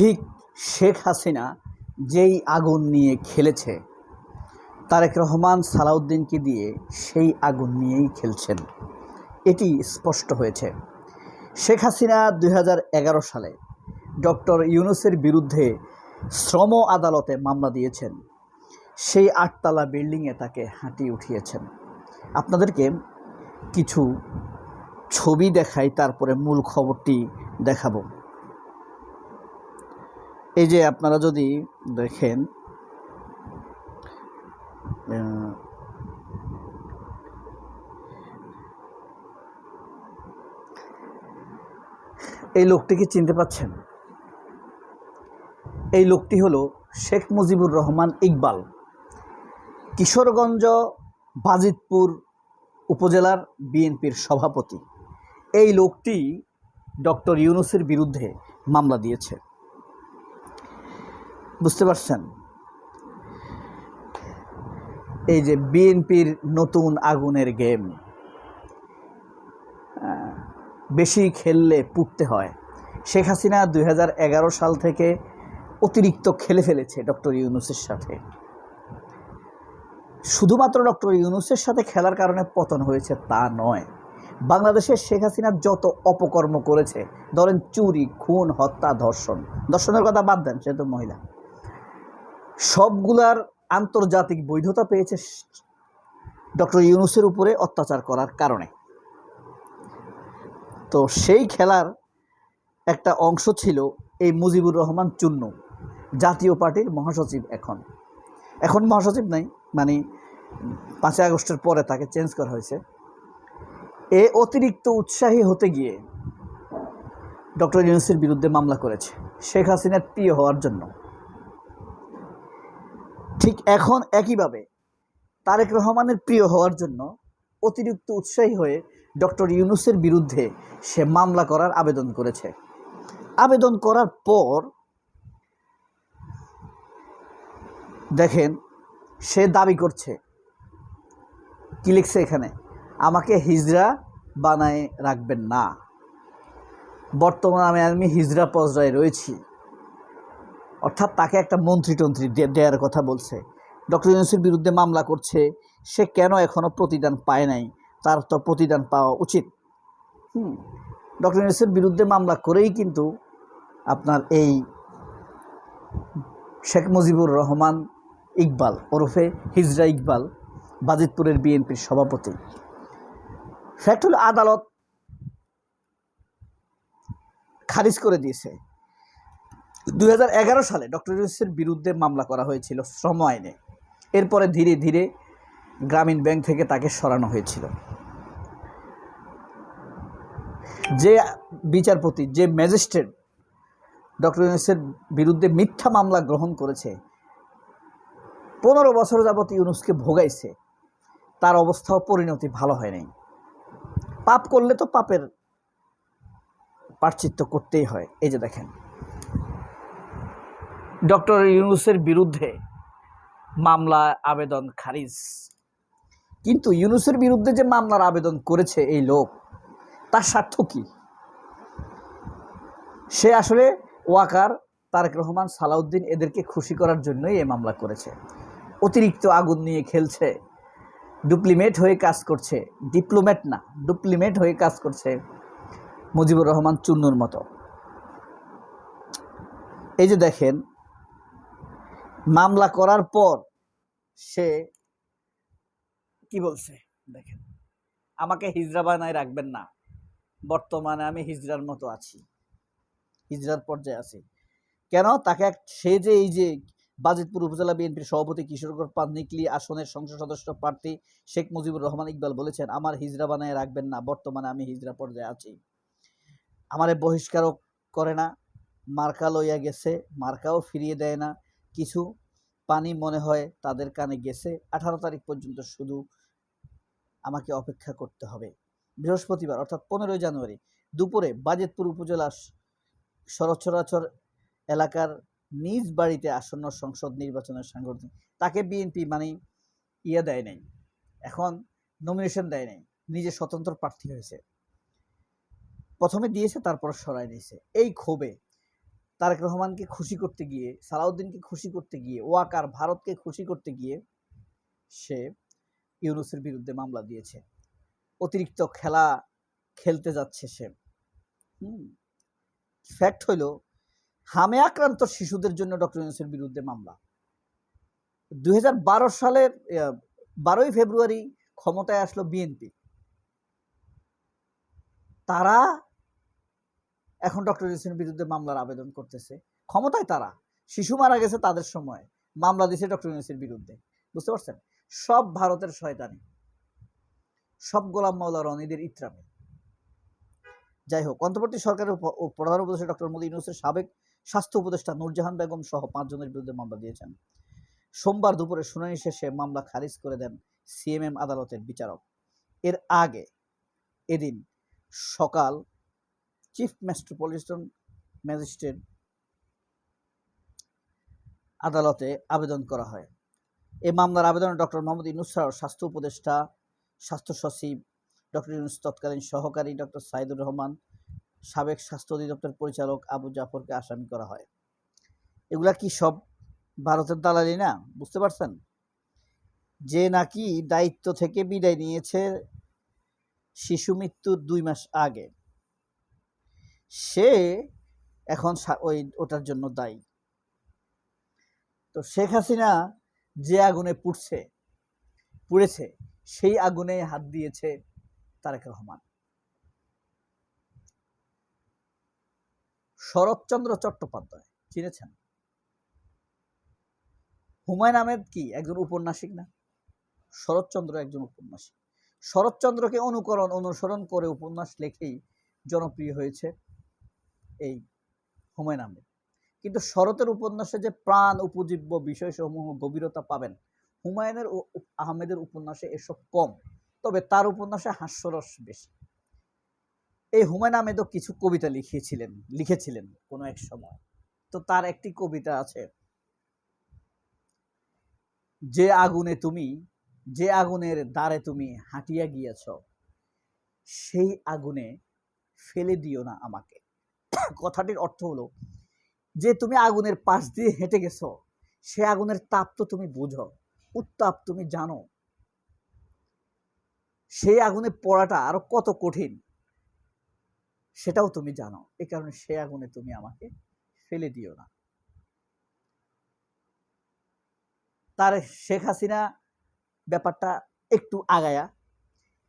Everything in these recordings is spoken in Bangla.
ঠিক শেখ হাসিনা যেই আগুন নিয়ে খেলেছে, তারেক রহমান সালাউদ্দিনকে দিয়ে সেই আগুন নিয়েই খেলছেন, এটি স্পষ্ট হয়েছে। শেখ হাসিনা 2011 সালে ডক্টর ইউনূসের বিরুদ্ধে শ্রম আদালতে মামলা দিয়েছেন। সেই 8তলা বিল্ডিংয়ে তাকে হাঁটিয়ে উঠিয়েছেন। আপনাদেরকে কিছু ছবি দেখাই, তারপরে মূল খবরটি দেখাবো। এই যে আপনারা যদি দেখেন, এই লোকটিকে চিনতে পাচ্ছেন? এই লোকটি হলো শেখ মুজিবুর রহমান ইকবাল, কিশোরগঞ্জ বাজিতপুর উপজেলার বিএনপির সভাপতি। এই লোকটি ডক্টর ইউনূসের বিরুদ্ধে মামলা দিয়েছে। বুঝতে পারছেন? এই যে বিএনপির নতুন আগুনের গেম, বেশি খেললে পুড়তে হয়। শেখ হাসিনা 2011 সাল থেকে অতিরিক্ত খেলে ফেলেছে ডক্টর ইউনূসের সাথে। শুধুমাত্র ডক্টর ইউনূসের সাথে খেলার কারণে পতন হয়েছে তা নয়। বাংলাদেশের শেখ হাসিনা যত অপকর্ম করেছে, ধরেন চুরি, খুন, হত্যা, ধর্ষণের কথা বাদ দেন, সে তো মহিলা, সবগুলার আন্তর্জাতিক বৈধতা পেয়েছে ডক্টর ইউনূসের উপরে অত্যাচার করার কারণে। তো সেই খেলার একটা অংশ ছিল এই মুজিবুর রহমান চুন্নু, জাতীয় পার্টির মহাসচিব। এখন মহাসচিব নাই, মানে 5 আগস্টের পরে তাকে চেঞ্জ করা হয়েছে। এ অতিরিক্ত উৎসাহী হতে গিয়ে ডক্টর ইউনূসের বিরুদ্ধে মামলা করেছে শেখ হাসিনার প্রিয় হওয়ার জন্য। ঠিক এখন একইভাবে তারেক রহমানের প্রিয় হওয়ার জন্য অতিরিক্ত উৎসাহী হয়ে ডক্টর ইউনূসের বিরুদ্ধে সে মামলা করার আবেদন করেছে। আবেদন করার পর দেখেন সে দাবি করছে, কি লিখছে এখানে, আমাকে হিজড়া বানায় রাখবেন না, বর্তমানে আমি হিজড়া পর্যায়ে রয়েছি। অর্থাৎ তাকে একটা মন্ত্রী দেওয়ার কথা বলছে। ডক্টর ইউনূসের বিরুদ্ধে মামলা করছে, সে কেন এখনও প্রতিদান পায় নাই? তার তো প্রতিদান পাওয়া উচিত। ডক্টর ইউনূসের বিরুদ্ধে মামলা করেই কিন্তু আপনার এই শেখ মুজিবুর রহমান ইকবাল ওরফে হিজড়া ইকবাল বাজিতপুরের বিএনপির সভাপতি। ফ্যাক্ট হল আদালত খারিজ করে দিয়েছে। 2011 সালে ডক্টর ইউনূসের বিরুদ্ধে মামলা করা হয়েছিল শ্রম আইনে। এরপরে ধীরে ধীরে গ্রামীণ ব্যাংক থেকে তাকে সরানো হয়েছিল। যে বিচারপতি, যে ম্যাজিস্ট্রেট ডক্টর ইউনূসের বিরুদ্ধে মিথ্যা মামলা গ্রহণ করেছে, 15 বছর যাবত ইউনূসকে ভোগাইছে, তার অবস্থাও পরিণতি ভালো হয় নাই। পাপ করলে তো পাপের প্রায়শ্চিত্ত করতেই হয়। এই যে দেখেন, ডক্টর ইউনূসের বিরুদ্ধে মামলা আবেদন খারিজ। কিন্তু ইউনূসের বিরুদ্ধে যে মামলার আবেদন করেছে এই লোক, তার স্বার্থ কি? সে আসলে ওয়াকার, তারেক রহমান, সালাউদ্দিন এদেরকে খুশি করার জন্যই এই মামলা করেছে। অতিরিক্ত আগুন নিয়ে খেলছে, ডুপ্লিমেট হয়ে কাজ করছে, ডিপ্লোম্যাট না, ডুপ্লিমেট হয়ে কাজ করছে মুজিবুর রহমান চুন্নুর মতো। এই যে দেখেন, মামলা করার পর সে কি বলছে দেখেন, আমাকে হিজড়া বানায় রাখবেন না, বর্তমানে আমি হিজড়ার মতো আছি, হিজড়ার পর্যায়ে আছি। কেন? তাকে সে যে এই যে বাজিতপুর উপজেলা বিএনপির সভাপতি কিশোরগঞ্জ পাবনিকলি আসনের সংসদ সদস্য প্রার্থী শেখ মুজিবুর রহমান ইকবাল বলেছেন, আমার হিজড়া বানায় রাখবেন না, বর্তমানে আমি হিজড়া পর্যায়ে আছি। আমারে বহিষ্কারও করে না, মার্কা লইয়া গেছে, মার্কাও ফিরিয়ে দেয় না, কিছু পানি মনে হয় তাদের কানে গেছে। 18 তারিখ পর্যন্ত শুধু আমাকে অপেক্ষা করতে হবে। বৃহস্পতিবার অর্থাৎ 15 জানুয়ারি দুপুরে বাজিতপুর উপজেলার শরৎচরাচর এলাকার নিজ বাড়িতে আসন্ন সংসদ নির্বাচনের সাংগঠনিক, তাকে বিএনপি মানে দেয় নাই, এখন নমিনেশন দেয় নাই, নিজে স্বতন্ত্র প্রার্থী হয়েছে। প্রথমে দিয়েছে, তারপর সরাই নিয়েছে। এই ক্ষোভে তারেক রহমানকে খুশি করতে গিয়ে, সালাউদ্দিনকে খুশি করতে গিয়ে, ওয়াকার ভারতকে খুশি করতে গিয়ে সে ইউনূসের বিরুদ্ধে মামলা দিয়েছে। অতিরিক্ত খেলা খেলতে যাচ্ছে সে। ফ্যাক্ট হইল হামে আক্রান্ত শিশুদের জন্য ডক্টর ইউনূসের বিরুদ্ধে মামলা। 2012 সালের 12ই ফেব্রুয়ারি ক্ষমতায় আসলো বিএনপি। তারা এখন ডক্টর ইউনূসের বিরুদ্ধে মামলার আবেদন করতেছে। ক্ষমতায় তারা, শিশু মারা গেছে তাদের সময়, মামলা দিছে ডক্টর ইউনূসের বিরুদ্ধে। বুঝতে পারছেন? সব ভারতের শয়তানি, সব গোলাম মাওলা রনিদের ইত্রামি। যাই হোক, অন্তর্বর্তী সরকারের প্রধান উপদেষ্টা ডক্টর মোহাম্মদ ইউনূসের সাবেক স্বাস্থ্য উপদেষ্টা নূরজাহান বেগম সহ 5 জনের বিরুদ্ধে মামলা দিয়েছেন। সোমবার দুপুরে শুনানি শেষে মামলা খারিজ করে দেন সিএমএম আদালতের বিচারক। এর আগে এদিন সকাল চিফ মেট্রোপলিটন ম্যাজিস্ট্রেট আদালতে আবেদন করা হয়। এই মামলার আবেদনে ডক্টর মোহাম্মদ ইউনূস ছাড়াও স্বাস্থ্য উপদেষ্টা, স্বাস্থ্য সচিব, ডক্টর ইউনূস তৎকালীন সহকারী ডক্টর সাইদুর রহমান, সাবেক স্বাস্থ্য অধিদপ্তর পরিচালক আবু জাফরকে আসামি করা হয়। এগুলা কি সব ভারতের দালালি না? বুঝতে পারছেন? যে নাকি দায়িত্ব থেকে বিদায় নিয়েছে শিশু মৃত্যুর 2 মাস আগে, সে এখন ওটার জন্য দায়ী। তো শেখ হাসিনা যে আগুনে পুড়েছে সেই আগুনে হাত দিয়েছে তারেক রহমান। শরৎচন্দ্র চট্টোপাধ্যায় চিনেছেন? হুমায়ুন আহমেদ কি একজন উপন্যাসিক না? শরৎচন্দ্র একজন উপন্যাসিক। শরৎচন্দ্রকে অনুসরণ করে উপন্যাস লেখেই জনপ্রিয় হয়েছে এই হুমায়ুন আহমেদ। কিন্তু শরতের উপন্যাসে যে প্রাণ উপজীব্য বিষয়সমূহ গভীরতা পাবেন, হুমায়ুনের আহমেদের উপন্যাসে এসব কম। তবে তার উপন্যাসে হাস্যরস বেশি। এই হুমায়ুন আহমেদও কিছু কবিতা লিখেছিলেন কোনো এক সময়। তো তার একটি কবিতা আছে, যে আগুনের দ্বারে তুমি হাঁটিয়া গিয়েছ, সেই আগুনে ফেলে দিও না আমাকে। কথাটির অর্থ হলো যে তুমি আগুনের পাশ দিয়ে হেঁটে গেছো, সে আগুনের তাপ তো তুমি বুঝো, উত্তাপ তুমি জানো, সেই আগুনে পড়াটা আরো কত কঠিন সেটাও তুমি জানো। এই কারণে সে আগুনে তুমি আমাকে ফেলে দিও না। তার শেখ হাসিনা ব্যাপারটা একটু আগায়া,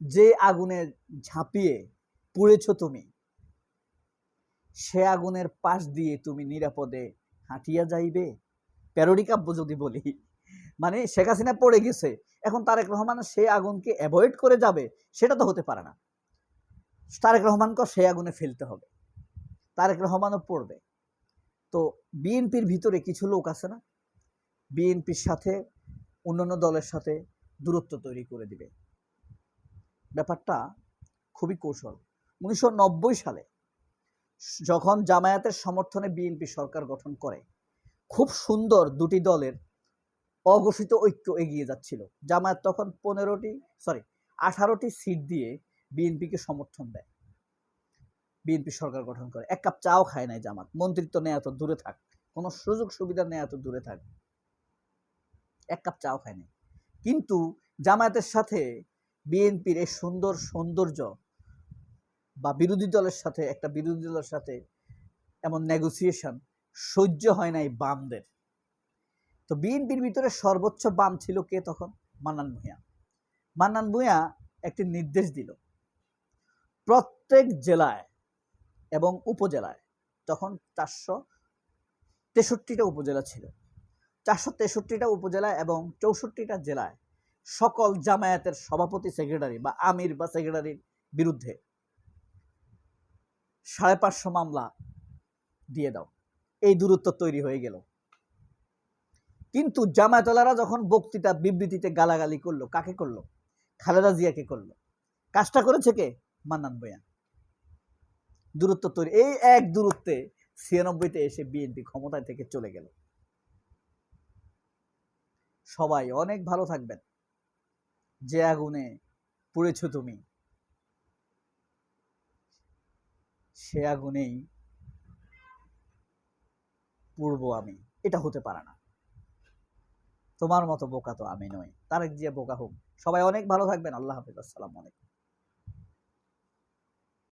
যে আগুনে ঝাঁপিয়ে পুড়েছ তুমি, সে আগুনের পাশ দিয়ে তুমি নিরাপদে হাঁটিয়া যাইবে। প্যারোডি কাব্য যদি বলি, মানে শেখ হাসিনা পড়ে গেছে, এখন তারেক রহমান সে আগুনকে অ্যাভয়েড করে যাবে, সেটা তো হতে পারে না। তারেক রহমানকে সে আগুনে ফেলতে হবে, তারেক রহমানও পড়বে। তো বিএনপির ভিতরে কিছু লোক আছে না, বিএনপির সাথে অন্যান্য দলের সাথে দূরত্ব তৈরি করে দিবে। ব্যাপারটা খুবই কৌশল। 1990 সালে যখন জামায়াতের সমর্থনে বিএনপি সরকার গঠন করে, খুব সুন্দর দুটি দলের অঘোষিত ঐক্য এগিয়ে যাচ্ছিল। জামায়াত তখন 18টি সিট দিয়ে বিএনপিকে সমর্থন দেয়, বিএনপি সরকার গঠন করে। এক কাপ চাও খায় নাই জামাত, মন্ত্রিত্ব নেওয়া তো দূরে থাক, কোনো সুযোগ সুবিধা নেওয়া তো দূরে থাক, এক কাপ চাও খায় নাই। কিন্তু জামায়াতের সাথে বিএনপির এই সৌন্দর্য বা বিরোধী দলের সাথে এমন নেগোসিয়েশন সহ্য হয় নাই বামদের। তো বিএনপির ভিতরে সর্বোচ্চ বাম ছিল কে তখন? মান্নান ভূঁইয়া একটি নির্দেশ দিল, প্রত্যেক জেলায় এবং উপজেলায়, তখন 463টা উপজেলা ছিল, 463টা উপজেলা এবং 64টা জেলায় সকল জামায়াতের সভাপতি, সেক্রেটারি বা আমির বা সেক্রেটারির বিরুদ্ধে 550 মামলা দিয়ে দাও। এই দূরত্ব তৈরি হয়ে গেল। কিন্তু জামায়াতওয়ালারা যখন বক্তৃতা বিবৃতিতে গালাগালি করলো, কাকে করলো? খালেদা জিয়াকে করলো। কাজটা করেছে কে? মান্নান ভূঁইয়া। দূরত্ব তৈরি। এই এক দূরত্বে 96-তে এসে বিএনপি ক্ষমতায় থেকে চলে গেল। সবাই অনেক ভালো থাকবেন। যে আগুনে পুড়েছ তুমি, সে আগুনেই পুড়বো আমি, এটা হতে পারে না। তোমার মতো বোকা তো আমি নই। তারেক জিয়া বোকা হোক। সবাই অনেক ভালো থাকবেন। আল্লাহ হাফেজ। আসসালামু আলাইকুম।